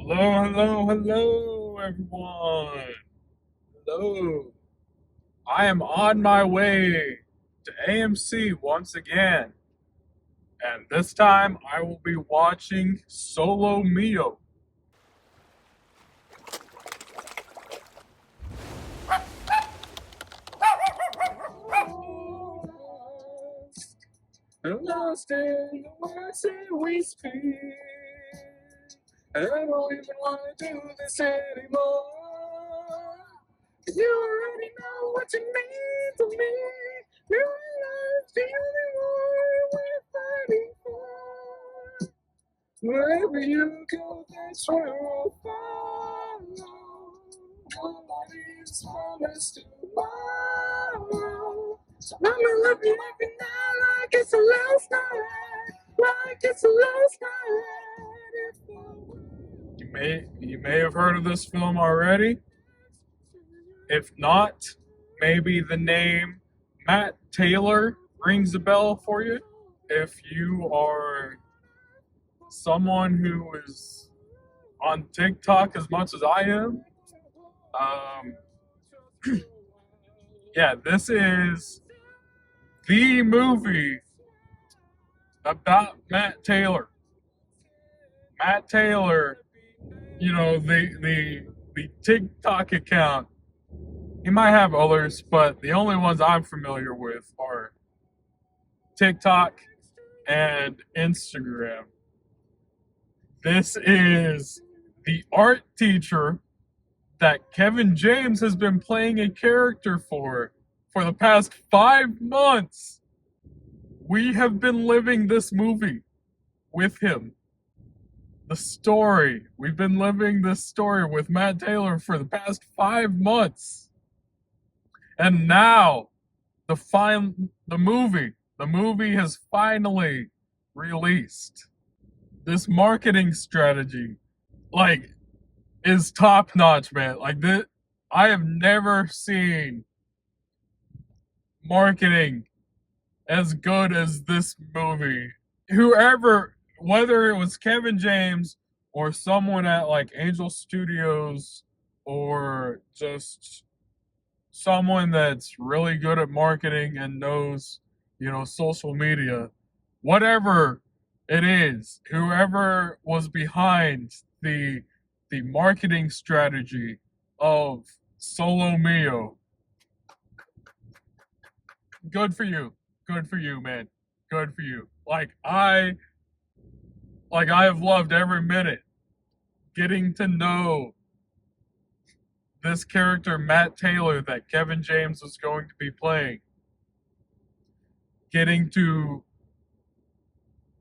Hello, hello, hello, everyone. Hello. I am on my way to AMC once again, and this time I will be watching Solo Mio. I'm lost in the words that we speak, and I don't even want to do this anymore. You already know what you mean to me. Your love's the only one we're fighting for. Wherever you go, that's where I'll follow. Nobody's promised tomorrow. So I'ma love you every night like it's the last night. Like it's the last night. You may have heard of this film already. If not, maybe the name Matt Taylor rings a bell for you. If you are someone who is on TikTok as much as I am, yeah, this is the movie about Matt Taylor. Matt Taylor, the TikTok account. He might have others, but the only ones I'm familiar with are TikTok and Instagram. This is the art teacher that Kevin James has been playing a character for the past 5 months. We have been living this movie with him. The story. We've been living this story with Matt Taylor for the past 5 months. And now the movie has finally released. This marketing strategy, is top notch, man. I have never seen marketing as good as this movie. Whether it was Kevin James or someone at Angel Studios or just someone that's really good at marketing and knows, social media, whatever it is, whoever was behind the marketing strategy of Solo Mio, good for you, man, good for you. I have loved every minute getting to know this character, Matt Taylor, that Kevin James was going to be playing. Getting to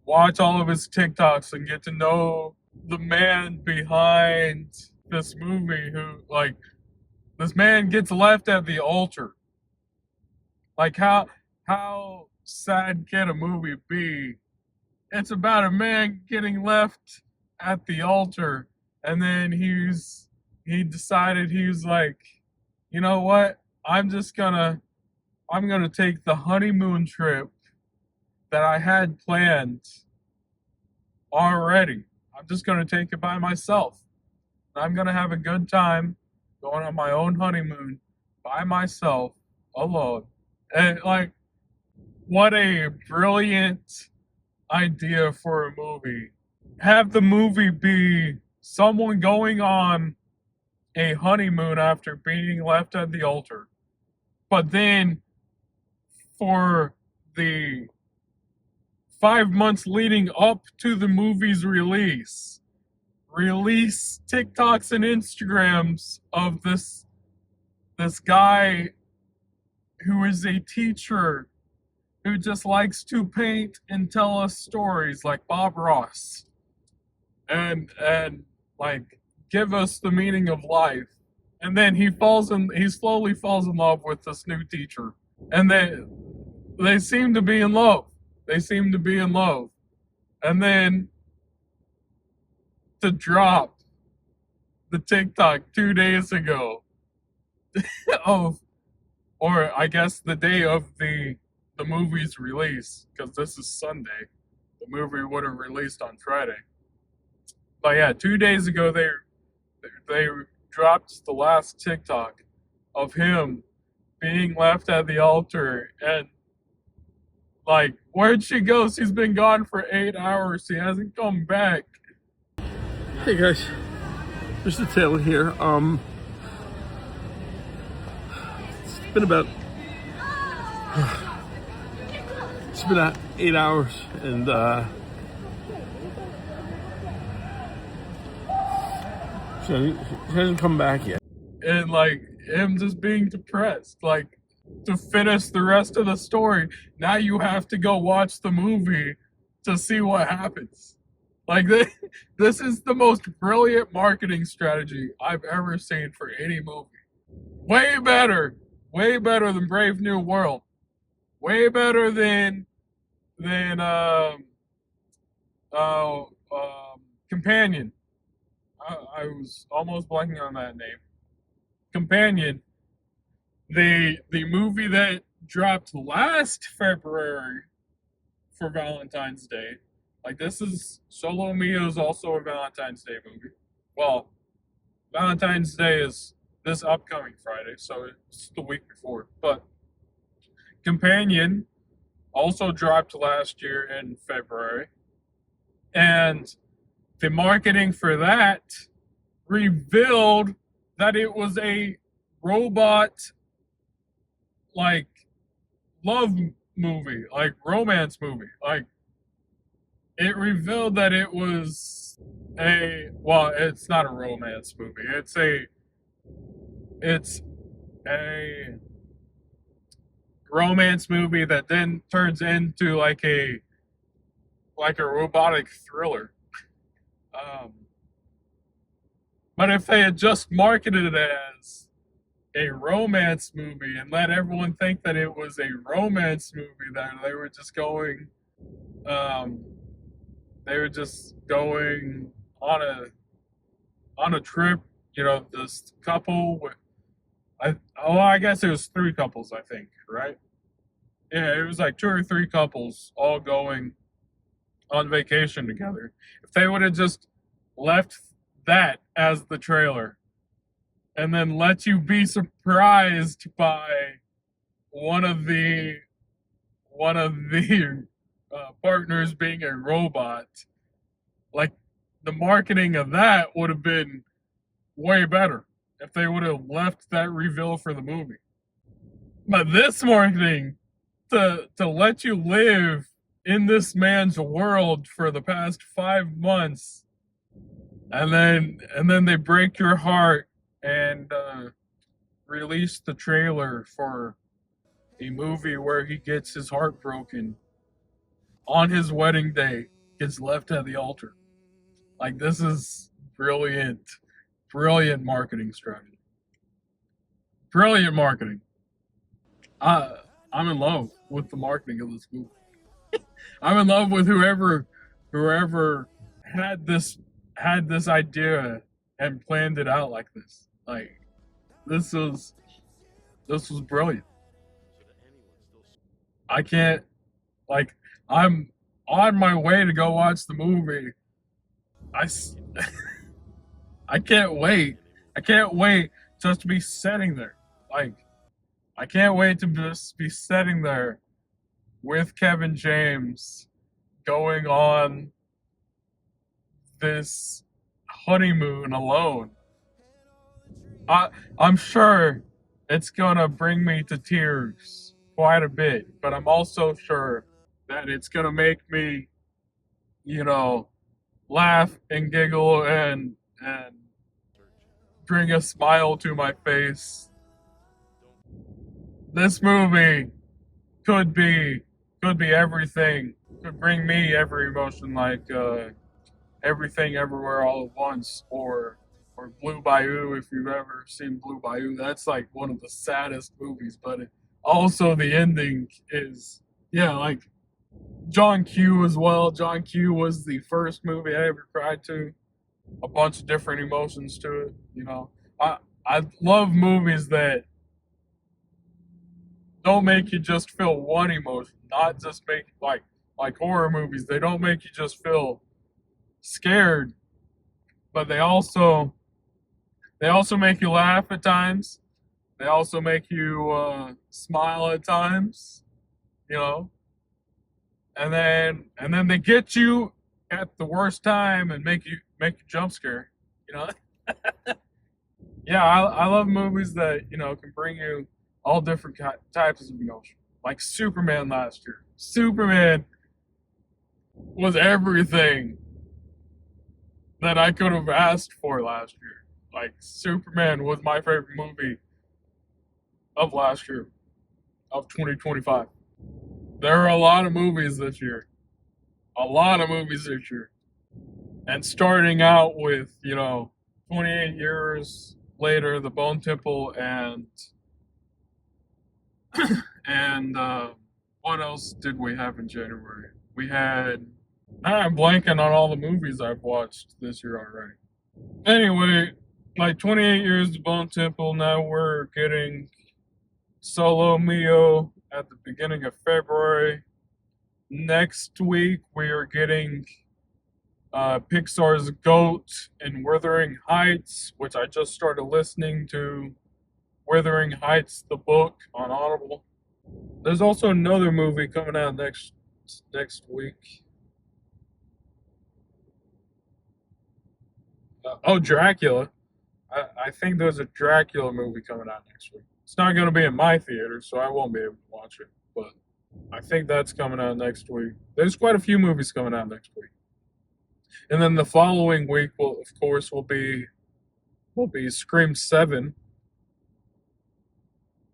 watch all of his TikToks and get to know the man behind this movie this man gets left at the altar. How sad can a movie be? It's about a man getting left at the altar, and then he decided he was like, you know what? I'm gonna take the honeymoon trip that I had planned already. I'm just gonna take it by myself. I'm gonna have a good time going on my own honeymoon by myself, alone. And what a brilliant idea for a movie. Have the movie be someone going on a honeymoon after being left at the altar. But then for the 5 months leading up to the movie's release TikToks and Instagrams of this guy who is a teacher who just likes to paint and tell us stories like Bob Ross, and give us the meaning of life. And then he slowly falls in love with this new teacher, and they seem to be in love. And then to drop the TikTok 2 days ago or I guess the day of the movie's release, because this is Sunday. The movie would have released on Friday. But yeah, 2 days ago they dropped the last TikTok of him being left at the altar, and like, where'd she go? She's been gone for 8 hours. She hasn't come back. Hey guys, Mr. Taylor here. It's been about 8 hours, and she hasn't come back yet. And like him just being depressed, like, to finish the rest of the story, now you have to go watch the movie to see what happens. Like, this is the most brilliant marketing strategy I've ever seen for any movie. Way better than Brave New World, way better than Companion. I was almost blanking on that name. Companion, the movie that dropped last February for Valentine's Day. Like, this is Solo Mio is also a Valentine's Day movie. Well, Valentine's Day is this upcoming Friday, so it's the week before. But Companion also dropped last year in February, and the marketing for that revealed that it was a robot, like, love movie, like romance movie. Like, it revealed that it was it's not a romance movie. It's a romance movie that then turns into like a robotic thriller. But if they had just marketed it as a romance movie and let everyone think that it was a romance movie, that they were just going on a trip, this couple with, I guess it was 3 couples, I think, right? Yeah, it was like 2 or 3 couples all going on vacation together. If they would have just left that as the trailer and then let you be surprised by one of the partners being a robot, like, the marketing of that would have been way better if they would have left that reveal for the movie. But this marketing, to let you live in this man's world for the past 5 months, and then they break your heart and release the trailer for a movie where he gets his heart broken on his wedding day, gets left at the altar. Like, this is brilliant marketing strategy. Brilliant marketing. I'm in love with the marketing of this movie. I'm in love with whoever had this idea and planned it out like this. Like, this was brilliant. I can't, like, I'm on my way to go watch the movie. I can't wait. I can't wait just to be sitting there. Like, I can't wait to just be sitting there with Kevin James going on this honeymoon alone. I'm sure it's gonna bring me to tears quite a bit, but I'm also sure that it's gonna make me, laugh and giggle and bring a smile to my face. This movie could be everything. Could bring me every emotion, like Everything Everywhere All at Once, or Blue Bayou. If you've ever seen Blue Bayou, that's like one of the saddest movies, but also the ending is, like, John Q as well. John Q was the first movie I ever cried to. A bunch of different emotions to it. I love movies that don't make you just feel one emotion, not just make, like horror movies. They don't make you just feel scared. but they also make you laugh at times. They also make you smile at times, you know. And then they get you at the worst time and make you jump scare, you know. Yeah, I love movies that can bring you all different types of emotion. Like Superman last year. Superman was everything that I could have asked for last year. Like Superman was my favorite movie of last year, of 2025. There are a lot of movies this year. A lot of movies this year. And starting out with, 28 years later, The Bone Temple, and what else did we have in January? We had. I'm blanking on all the movies I've watched this year already. Anyway, like 28 years The Bone Temple. Now we're getting Solo Mio at the beginning of February. Next week we are getting Pixar's Goat and Wuthering Heights, which I just started listening to. Wuthering Heights, the book on Audible. There's also another movie coming out next week. Dracula. I think there's a Dracula movie coming out next week. It's not going to be in my theater, so I won't be able to watch it. But I think that's coming out next week. There's quite a few movies coming out next week. And then the following week will be Scream 7.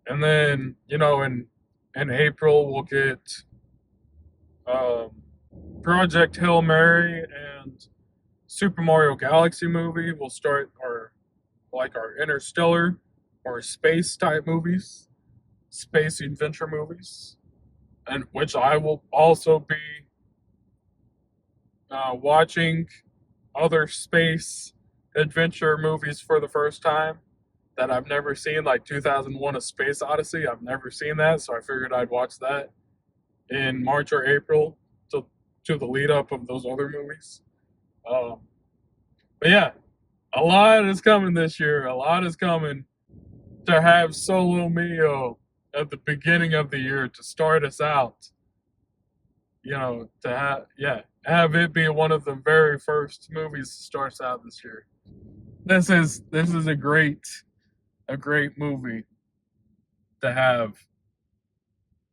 And then, in April we'll get Project Hail Mary and Super Mario Galaxy movie. We'll start our Interstellar or space type movies, space adventure movies, and which I will also be watching other space adventure movies for the first time that I've never seen, like 2001: A Space Odyssey. I've never seen that, so I figured I'd watch that in March or April to the lead up of those other movies. But yeah, a lot is coming this year. A lot is coming to have Solo Mio at the beginning of the year to start us out. To have it be one of the very first movies that starts out this year. This is a great movie to have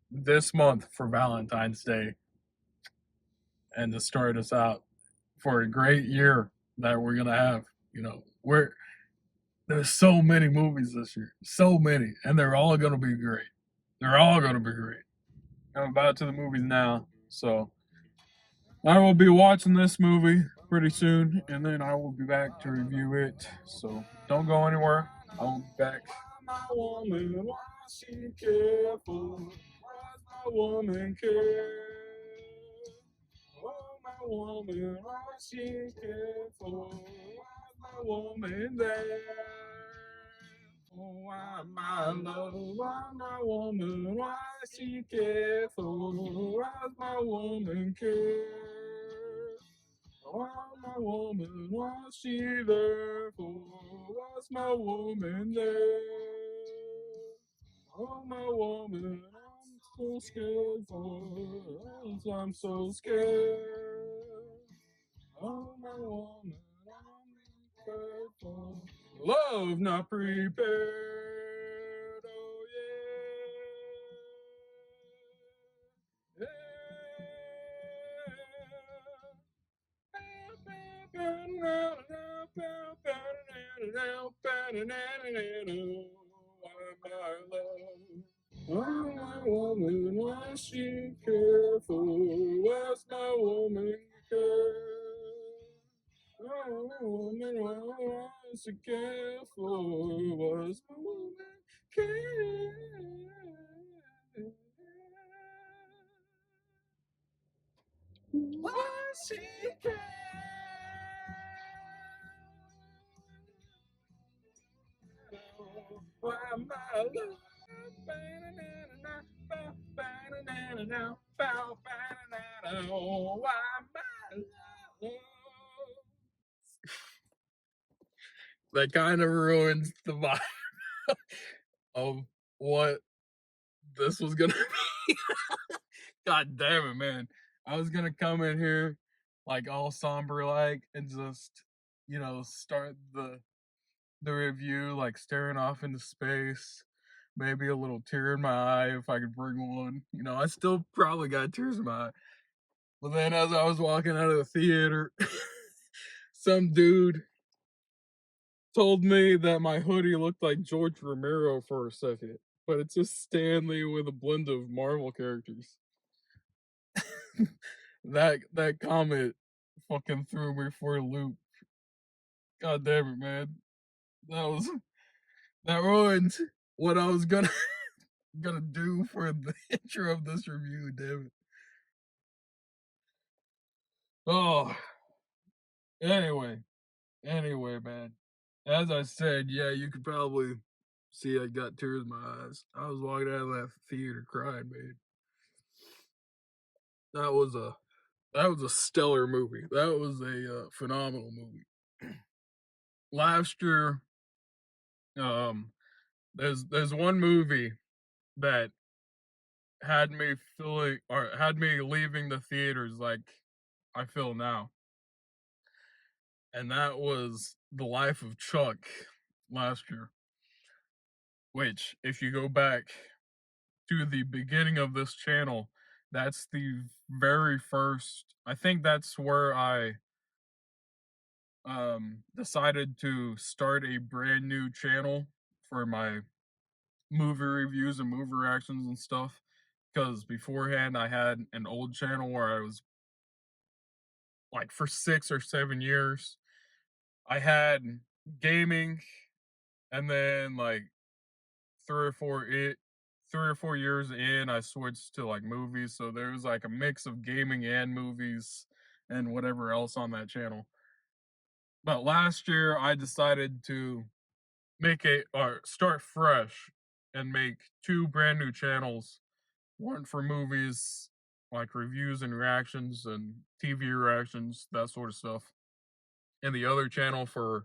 this month for Valentine's Day and to start us out for a great year that we're gonna have. There's so many movies this year, so many, and they're all gonna be great. They're all gonna be great. I'm about to the movies now, so I will be watching this movie pretty soon, and then I will be back to review it. So don't go anywhere. I will be back. My woman, why she careful? Why's my woman care? Oh, my woman, why she careful? Why's my woman there? Oh, why my love? Why my woman? Why she careful? Why's my woman care? Why my woman? Why she there for? Why's my woman there? Oh, my woman, I'm so scared for. I'm so scared. Oh, my woman, I'm prepared for. Love not prepared. Oh, yeah. Oh, my woman, why she careful? What's my woman care? Oh, my woman, why she careful? What's my woman care? Why she care? Why my love? Why my love? that kind of ruins the vibe of what this was gonna be. God damn it, man. I was gonna come in here like all somber like and just, start the review like staring off into space. Maybe a little tear in my eye if I could bring one. I still probably got tears in my eye. But then as I was walking out of the theater, some dude told me that my hoodie looked like George Romero for a second, but it's just Stanley with a blend of Marvel characters. That comment fucking threw me for a loop. God damn it, man. That was that ruined what I was gonna do for the intro of this review, damn it. Oh, anyway, man. As I said, yeah, you could probably see I got tears in my eyes. I was walking out of that theater crying, man. That was a that was a stellar movie. That was a phenomenal movie. Last year, um, there's one movie that had me feeling or had me leaving the theaters like I feel now, and that was The Life of Chuck last year. Which, if you go back to the beginning of this channel, that's the very first. I think that's where I decided to start a brand new channel for my movie reviews and movie reactions and stuff. Because beforehand, I had an old channel where I was like for 6 or 7 years. I had gaming, and then like 3 or 4 years in, I switched to like movies. So there was like a mix of gaming and movies and whatever else on that channel. But last year, I decided to make a or start fresh and make two brand new channels. One for movies, like reviews and reactions and TV reactions, that sort of stuff, and the other channel for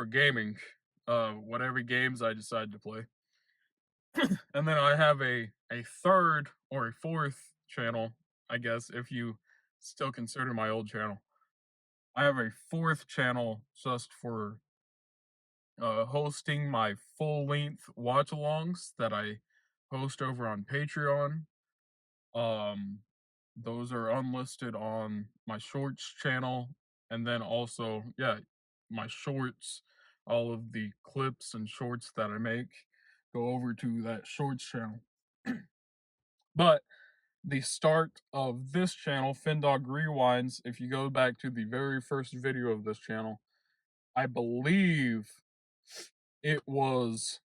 gaming, whatever games I decide to play. And then I have a third or a fourth channel, I guess, if you still consider my old channel. I have a fourth channel just for hosting my full length watch alongs that I host over on Patreon. Um, those are unlisted on my shorts channel, and then also, yeah, my shorts, all of the clips and shorts that I make go over to that shorts channel. But the start of this channel, Findawg Rewinds, if you go back to the very first video of this channel, I believe it was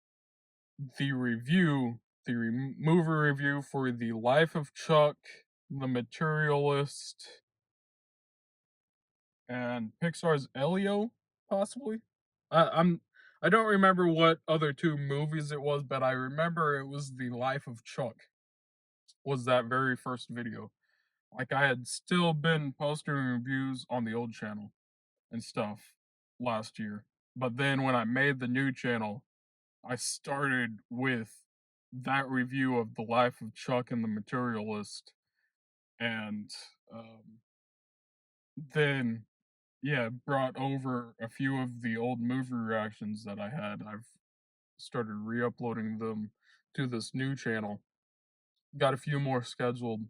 the review, movie review for The Life of Chuck, The Materialist, and Pixar's Elio, possibly. I'm I don't remember what other two movies it was, but I remember it was The Life of Chuck. Was that very first video. Like I had still been posting reviews on the old channel and stuff last year. But then when I made the new channel, I started with that review of The Life of Chuck and the Materialist, and then yeah, brought over a few of the old movie reactions that I had. I've started re-uploading them to this new channel. Got a few more scheduled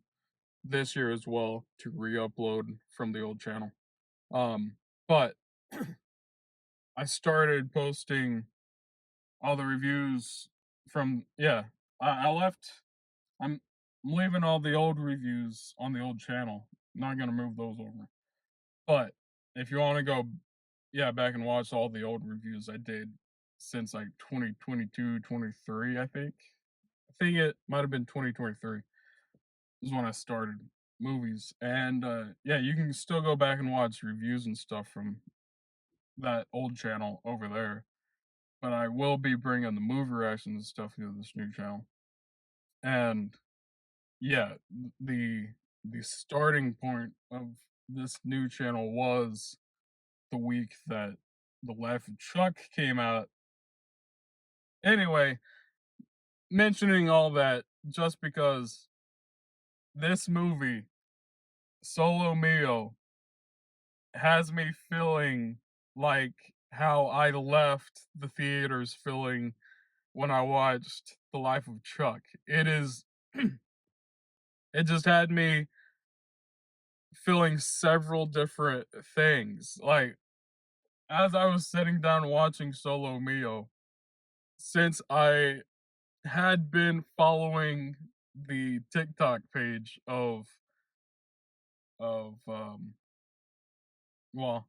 this year as well to re-upload from the old channel. But I started posting all the reviews from I left I'm leaving all the old reviews on the old channel. Not gonna move those over. But if you want to go back and watch all the old reviews I did since like 2022, 23, I think. I think it might have been 2023 is when I started movies. And yeah, you can still go back and watch reviews and stuff from that old channel over there. But I will be bringing the movie reactions and stuff to this new channel. And yeah, the starting point of this new channel was the week that The Life of Chuck came out. Anyway, mentioning all that just because this movie, Solo Mio, has me feeling like how I left the theaters feeling when I watched The Life of Chuck. It is it just had me feeling several different things. Like as I was sitting down watching Solo Mio, since I had been following the TikTok page of well,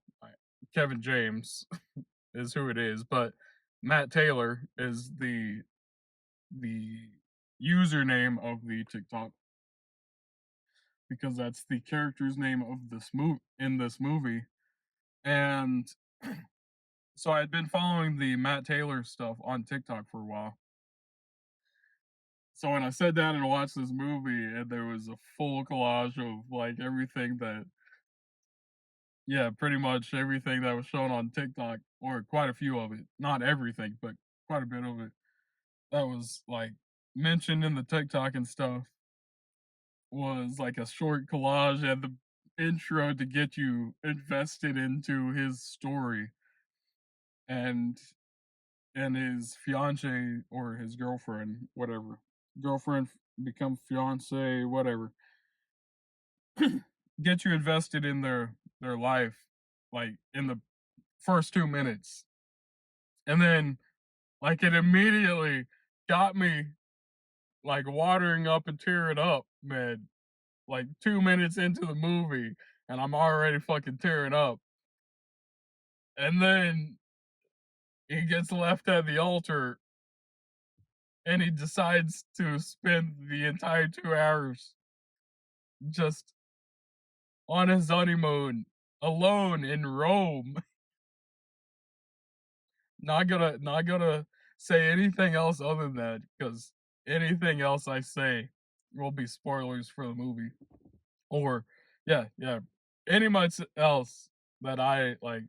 Kevin James is who it is, but Matt Taylor is the username of the TikTok because that's the character's name of this movie in this movie. And so I had been following the Matt Taylor stuff on TikTok for a while. So when I sat down and watched this movie, and there was a full collage of like everything that, yeah, pretty much everything that was shown on TikTok, or quite a few of it, not everything, but quite a bit of it that was like mentioned in the TikTok and stuff was like a short collage at the intro to get you invested into his story and his fiance or his girlfriend, whatever. Girlfriend become fiance, whatever. Get you invested in their life like in the first 2 minutes. And then like it immediately got me like watering up and tearing up, man. Like 2 minutes into the movie and I'm already fucking tearing up. And then he gets left at the altar and he decides to spend the entire 2 hours just on his honeymoon alone in Rome. Not gonna say anything else other than that because anything else I say will be spoilers for the movie. Or yeah, any much else that I like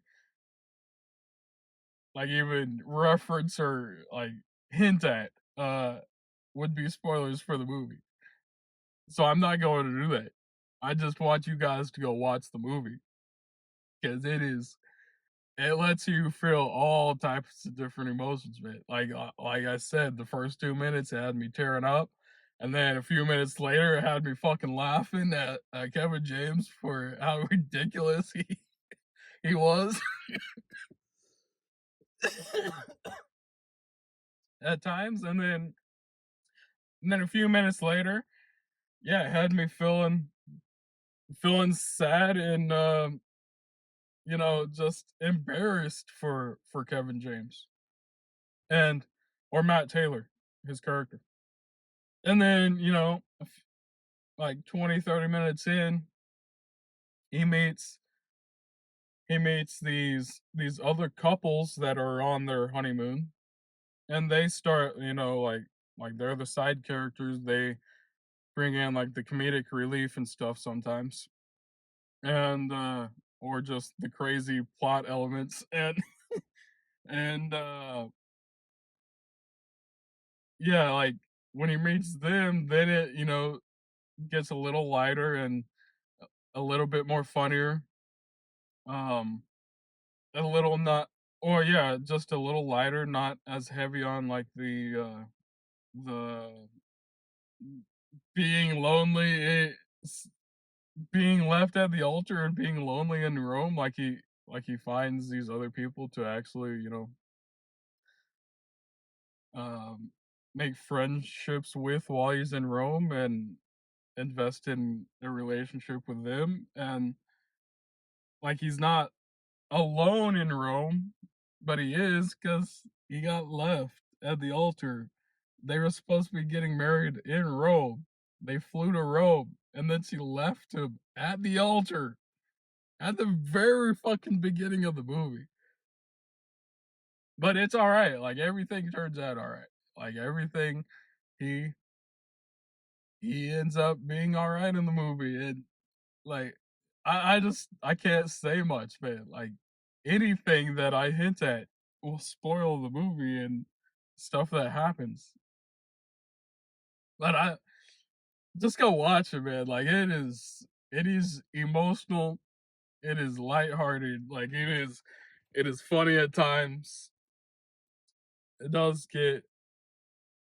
even reference or like hint at would be spoilers for the movie. So I'm not going to do that. I just want you guys to go watch the movie because it lets you feel all types of different emotions, man. Like I said, the first 2 minutes it had me tearing up, and then a few minutes later it had me fucking laughing at Kevin James for how ridiculous he was at times, and then a few minutes later, yeah, it had me feeling sad and just embarrassed for Kevin James and or Matt Taylor, his character. And then, like 20, 30 minutes in, he meets he meets these other couples that are on their honeymoon and they start, like they're the side characters. They bring in like the comedic relief and stuff sometimes. And or just the crazy plot elements and yeah, like when he meets them, then it, gets a little lighter and a little bit more funnier. Um, a little not, or yeah, just a little lighter, not as heavy on like the being lonely, being left at the altar and being lonely in Rome. Like he finds these other people to actually, um, make friendships with while he's in Rome and invest in a relationship with them. And like he's not alone in Rome, but he is because he got left at the altar. They were supposed to be getting married in Rome. They flew to Rome, and then she left him at the altar at the very fucking beginning of the movie. But it's all right. Like everything turns out all right. Like everything, he he ends up being all right in the movie, and like I can't say much, man. Like anything that I hint at will spoil the movie and stuff that happens. But I just go watch it, man. Like it is emotional, it is lighthearted, like it is funny at times. It does get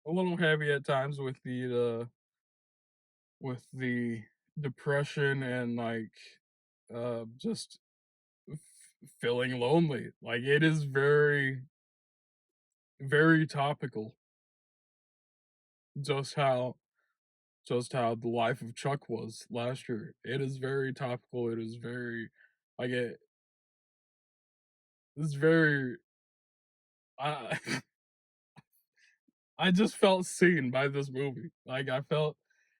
a little heavy at times with the depression and like just feeling lonely. Like it is very topical. Just how just how the life of Chuck was last year. It is very topical. It is very like it's very I I just felt seen by this movie. Like I felt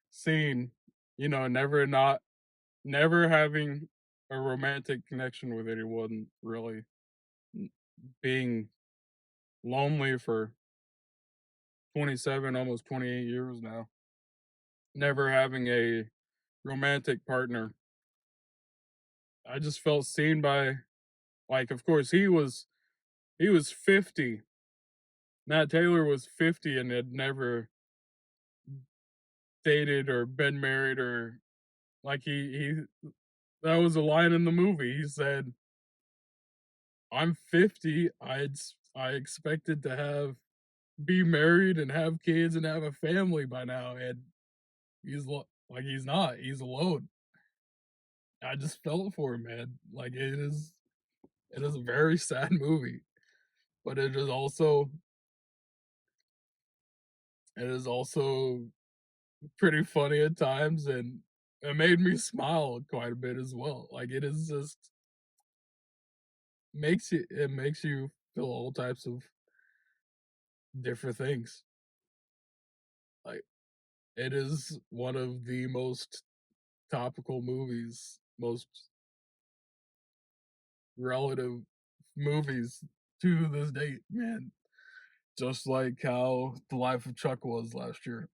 seen, never having a romantic connection with anyone really, being lonely for 27, almost 28 years now, never having a romantic partner. I just felt seen by, like, of course he was 50. Matt Taylor was 50 and had never dated or been married or like he that was a line in the movie. He said, "I'm 50. I expected to have be married and have kids and have a family by now, and like he's not. He's alone." I just felt for him, man. Like it is a very sad movie, but it is also pretty funny at times, and it made me smile quite a bit as well. Like it is just it makes you feel all types of different things. Like it is one of the most topical movies, most relative movies to this date, man. Just like how The Life of Chuck was last year.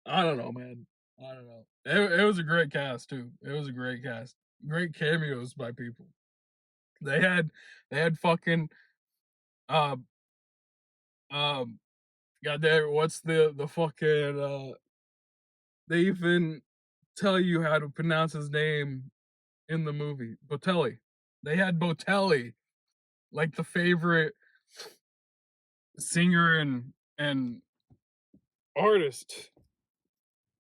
I don't know, man. I don't know. It was a great cast too. It was a great cast. Great cameos by people. They had they had fucking uh goddamn, what's the fucking they even tell you how to pronounce his name in the movie. Botelli. They had Botelli, like the favorite singer and artist.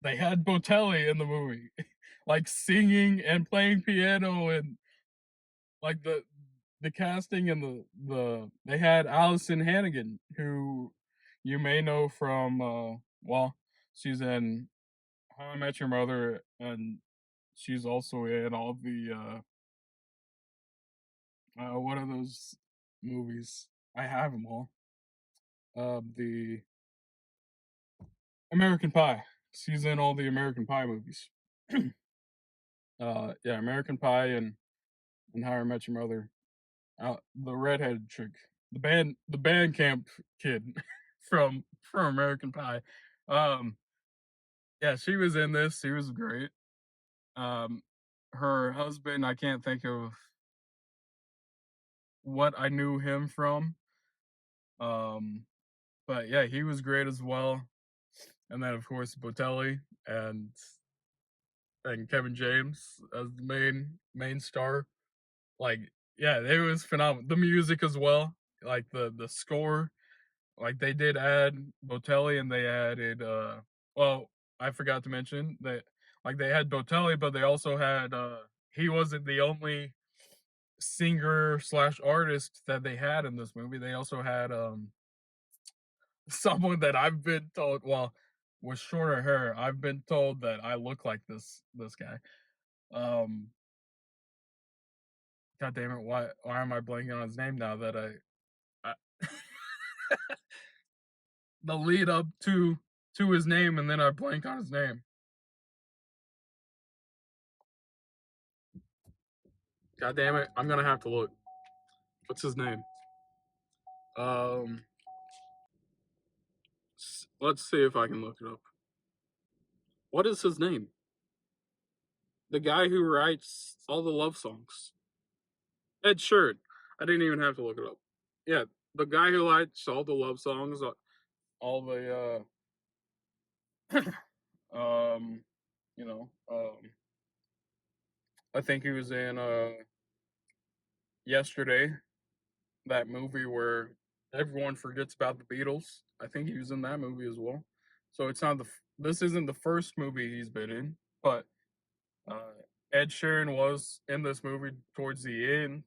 They had Botelli in the movie, like singing and playing piano and like the casting and the they had Allison Hannigan, who you may know from well, she's in How I Met Your Mother, and she's also in all the what are those movies? I have them all. The American Pie. She's in all the American Pie movies. Yeah, American Pie and How I Met Your Mother. The redheaded chick, the band camp kid from American Pie. Um, yeah, she was in this. She was great. Um, Her husband, I can't think of what I knew him from. Um, but yeah, he was great as well. And then of course Botelli and Kevin James as the main star. Like, yeah, it was phenomenal. The music as well, like the score. Like they did add Botelli and they added well, I forgot to mention that like they had Botelli, but they also had he wasn't the only singer slash artist that they had in this movie. They also had someone that I've been told, well, with shorter hair, I've been told that I look like this guy. Um God damn it, why am I blanking on his name now that I the lead up to his name and then I blank on his name. God damn it, I'm gonna have to look. What's his name? Um, let's see if I can look it up. What is his name? The guy who writes all the love songs. Ed Sheeran. I didn't even have to look it up. Yeah, the guy who writes all the love songs, all the um, you know, I think he was in Yesterday, that movie where everyone forgets about the Beatles. I think he was in that movie as well. So it's not this isn't the first movie he's been in, but uh, Ed Sheeran was in this movie towards the end.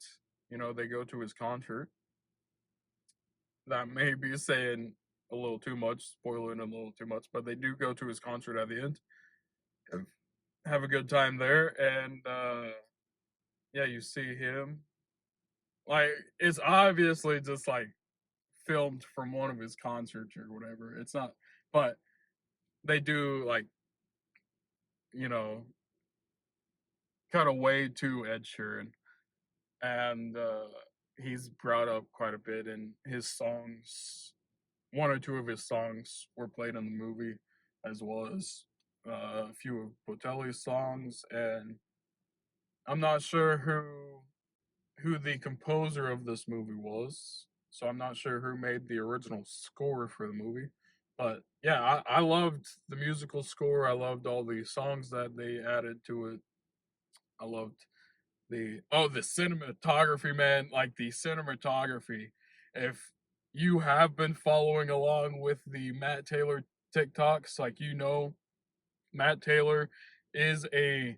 You know, they go to his concert. That may be saying a little too much, spoiling a little too much, but they do go to his concert at the end. Have a good time there, and yeah, you see him. Like it's obviously just like filmed from one of his concerts or whatever. It's not, but they do like you know cut away to Ed Sheeran, and he's brought up quite a bit in his songs. One or two of his songs were played in the movie, as well as a few of Botelli's songs, and I'm not sure who the composer of this movie was, so I'm not sure who made the original score for the movie. But yeah, I loved the musical score. I loved all the songs that they added to it. I loved the cinematography, man. Like the cinematography. If you have been following along with the Matt Taylor TikToks, like Matt Taylor is a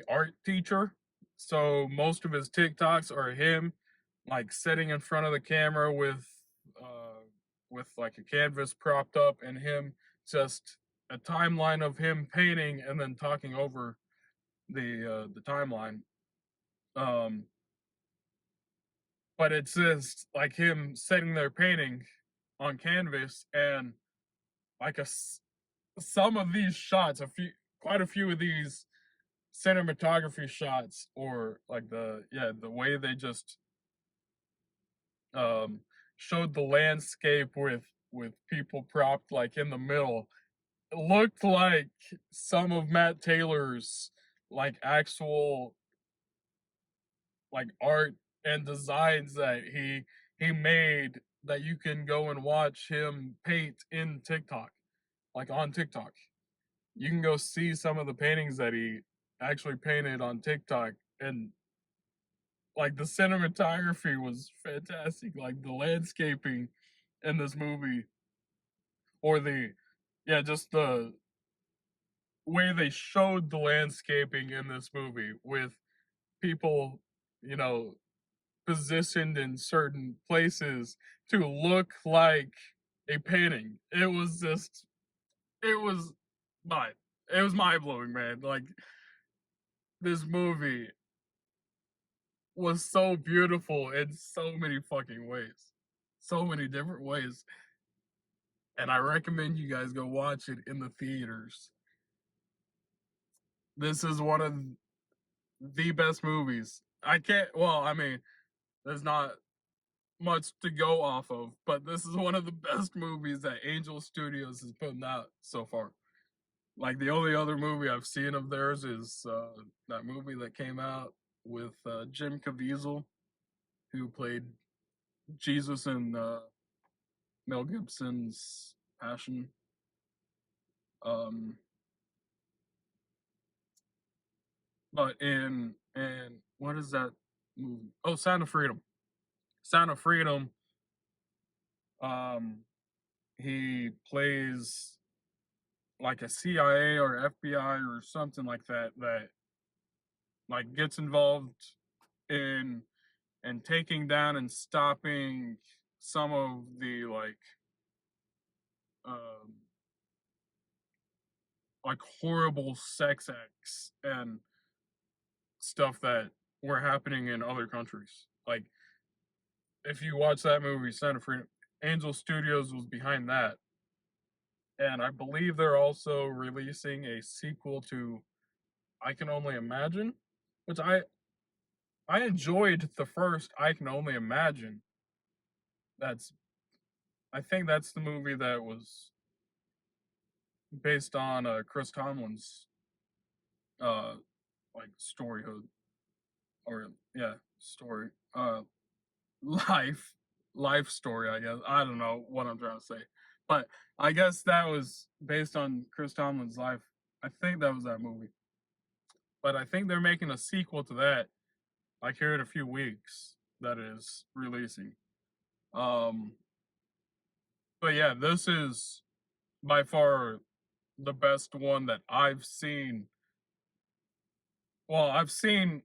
art teacher. So most of his TikToks are him like sitting in front of the camera with like a canvas propped up and him just a timeline of him painting and then talking over the timeline. Um but it's just like him sitting there painting on canvas and like some of these shots, quite a few of these cinematography shots or like the way they just um showed the landscape with people propped like in the middle, it looked like some of Matt Taylor's like actual like art and designs that he made that you can go and watch him paint in TikTok, like on TikTok. You can go see some of the paintings that he actually painted on TikTok, and like the cinematography was fantastic. Like the landscaping in this movie, or just the way they showed the landscaping in this movie with people, you know, positioned in certain places to look like a painting. It was mind, it was mind blowing, man. Like this movie was so beautiful in so many fucking ways, so many different ways, and I recommend you guys go watch it in the theaters. This is one of the best movies. I can't. Well, I mean, there's not much to go off of, but this is one of the best movies that Angel Studios has put out so far. Like the only other movie I've seen of theirs is that movie that came out with Jim Caviezel, who played Jesus in Mel Gibson's Passion. Um, but in what is that movie? Oh, Sound of Freedom. Sound of Freedom. Um, he plays like a CIA or FBI or something like that that like gets involved in and taking down and stopping some of the um like horrible sex acts and stuff that were happening in other countries. Like if you watch that movie, Son of Freedom, Angel Studios was behind that, and I believe they're also releasing a sequel to I Can Only Imagine, which I enjoyed the first I Can Only Imagine. That's I think that's the movie that was based on Chris Tomlin's uh like storyhood or yeah story. Life life story, I guess. I don't know what I'm trying to say. But I guess that was based on Chris Tomlin's life. I think that was that movie. But I think they're making a sequel to that like here in a few weeks that is releasing. Um but yeah, this is by far the best one that I've seen. Well, I've seen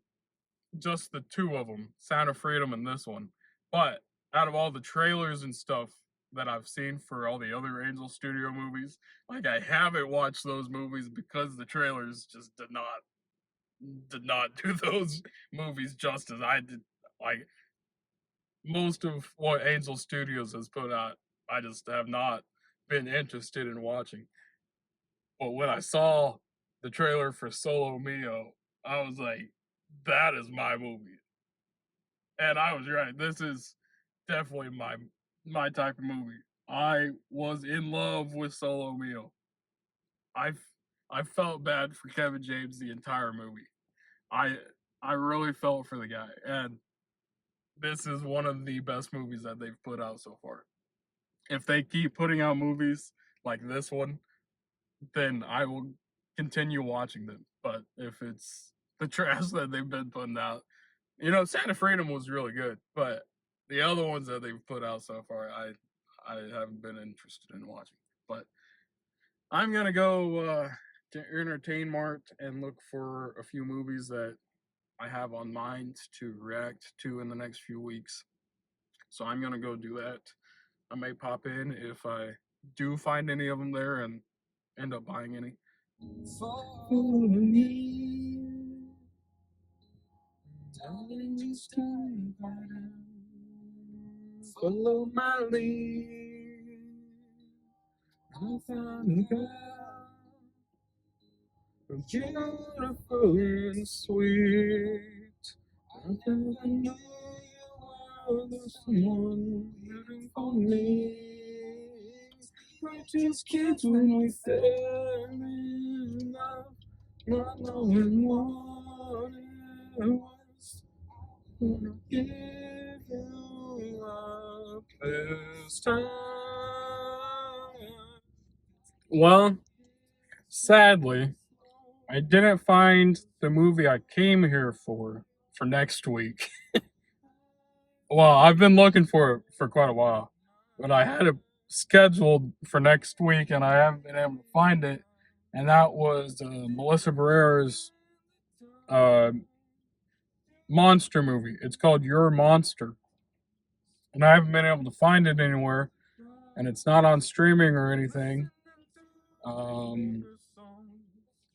just the two of them, Sound of Freedom and this one. But out of all the trailers and stuff that I've seen for all the other Angel Studio movies, like I haven't watched those movies because the trailers just did not do those movies justice. I did like most of what Angel Studios has put out. I just have not been interested in watching. But when I saw the trailer for Solo Mio, I was like, that is my movie. And I was right. This is definitely my type of movie. I was in love with Solo Mio. I I felt bad for Kevin James the entire movie. I I really felt for the guy, and this is one of the best movies that they've put out so far. If they keep putting out movies like this one, then I will continue watching them. But if it's the trash that they've been putting out, Sound of Freedom was really good, but the other ones that they've put out so far, I haven't been interested in watching. But I'm gonna go to Entertain Mart and look for a few movies that I have on mind to react to in the next few weeks. So I'm gonna go do that. I may pop in if I do find any of them there and end up buying any. Follow me, darling, just turn right down. Follow my lead. I'll find a girl, beautiful and sweet. I never knew you were the someone waiting for me. We're just kids when we fell in love, not knowing what it was. Gonna give you up this time. Well, sadly, I didn't find the movie I came here for next week. Well, I've been looking for it for quite a while, but I had it scheduled for next week and I haven't been able to find it. And that was Melissa Barrera's uh, monster movie. It's called Your Monster. And I haven't been able to find it anywhere. And it's not on streaming or anything. Um,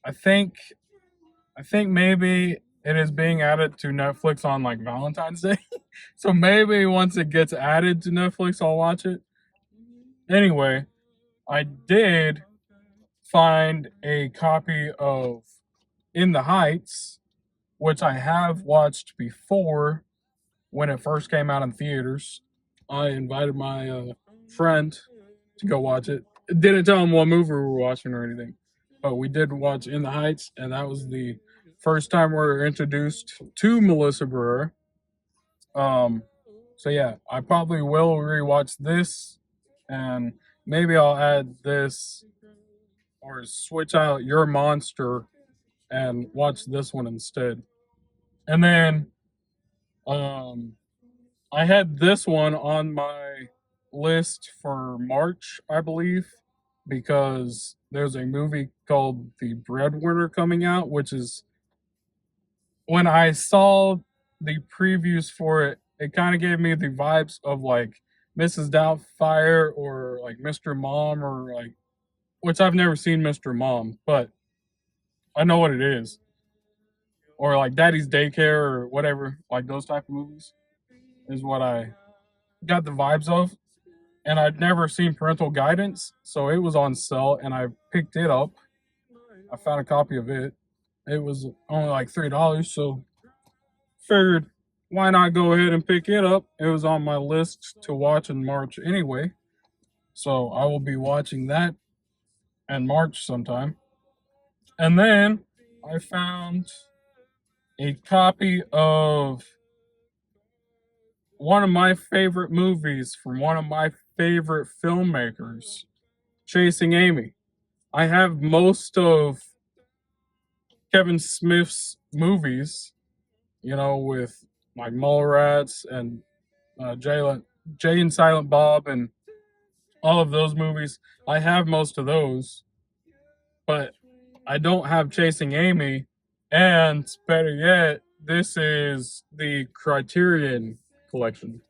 I think I think maybe it is being added to Netflix on like Valentine's Day. So maybe once it gets added to Netflix, I'll watch it. Anyway, I did find a copy of In the Heights, which I have watched before when it first came out in theaters. I invited my friend to go watch it. Didn't tell him what movie we were watching or anything, but we did watch In the Heights, and that was the first time we were introduced to Melissa Barrera. Um, so yeah, I probably will rewatch this, and maybe I'll add this or switch out Your Monster and watch this one instead. And then um, I had this one on my list for March, I believe, because there's a movie called The Breadwinner coming out, which is when I saw the previews for it, it kind of gave me the vibes of like Mrs. Doubtfire or like Mr. Mom or like, which I've never seen Mr. Mom, but I know what it is. Or like Daddy's Daycare or whatever, like those type of movies is what I got the vibes of. And I'd never seen Parental Guidance, so it was on sale and I picked it up. I found a copy of it. It was only like $3, so figured why not go ahead and pick it up? It was on my list to watch in March anyway. So I will be watching that in March sometime. And then I found a copy of one of my favorite movies from one of my favorite filmmakers, Chasing Amy. I have most of Kevin Smith's movies, with like Mallrats and Jay and Silent Bob and all of those movies. I have most of those, but I don't have Chasing Amy. And better yet, this is the Criterion collection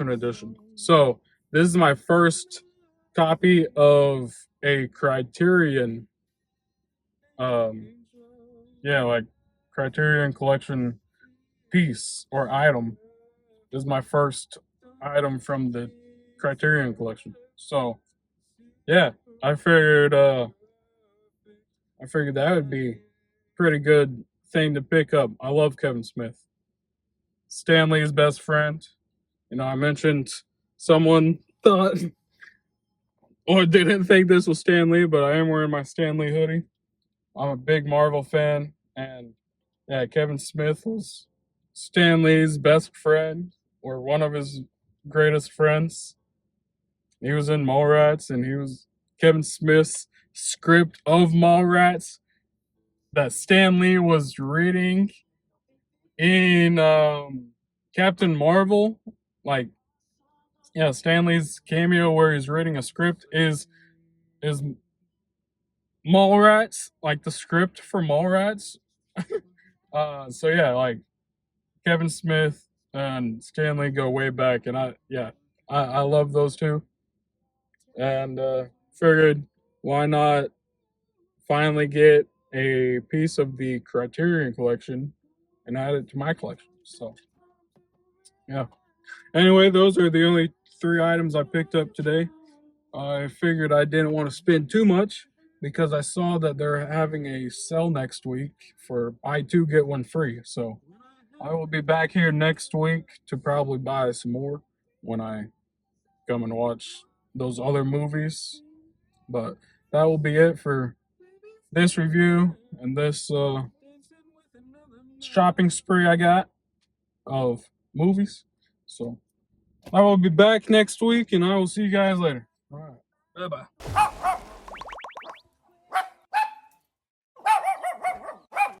edition. So this is my first copy of a Criterion, like Criterion collection piece or item. This is my first item from the Criterion collection. So yeah, I figured that would be a pretty good thing to pick up. I love Kevin Smith. Stan Lee's best friend. I mentioned someone thought or didn't think this was Stan Lee, but I am wearing my Stan Lee hoodie. I'm a big Marvel fan, and yeah, Kevin Smith was Stan Lee's best friend, or one of his greatest friends. He was in Mallrats, and he was Kevin Smith's script of Mallrats that Stan Lee was reading in Captain Marvel. Like, yeah, Stan Lee's cameo where he's reading a script is Mallrats, like the script for Mallrats. So yeah, like Kevin Smith and Stan Lee go way back, and I love those two, and figured why not finally get a piece of the Criterion collection and add it to my collection. So yeah. Anyway, those are the only 3 items I picked up today. I figured I didn't want to spend too much because I saw that they're having a sale next week for buy 2 get 1 free. So I will be back here next week to probably buy some more when I come and watch those other movies. But that will be it for this review and this shopping spree I got of movies. So I will be back next week, and I will see you guys later. All right. Bye-bye.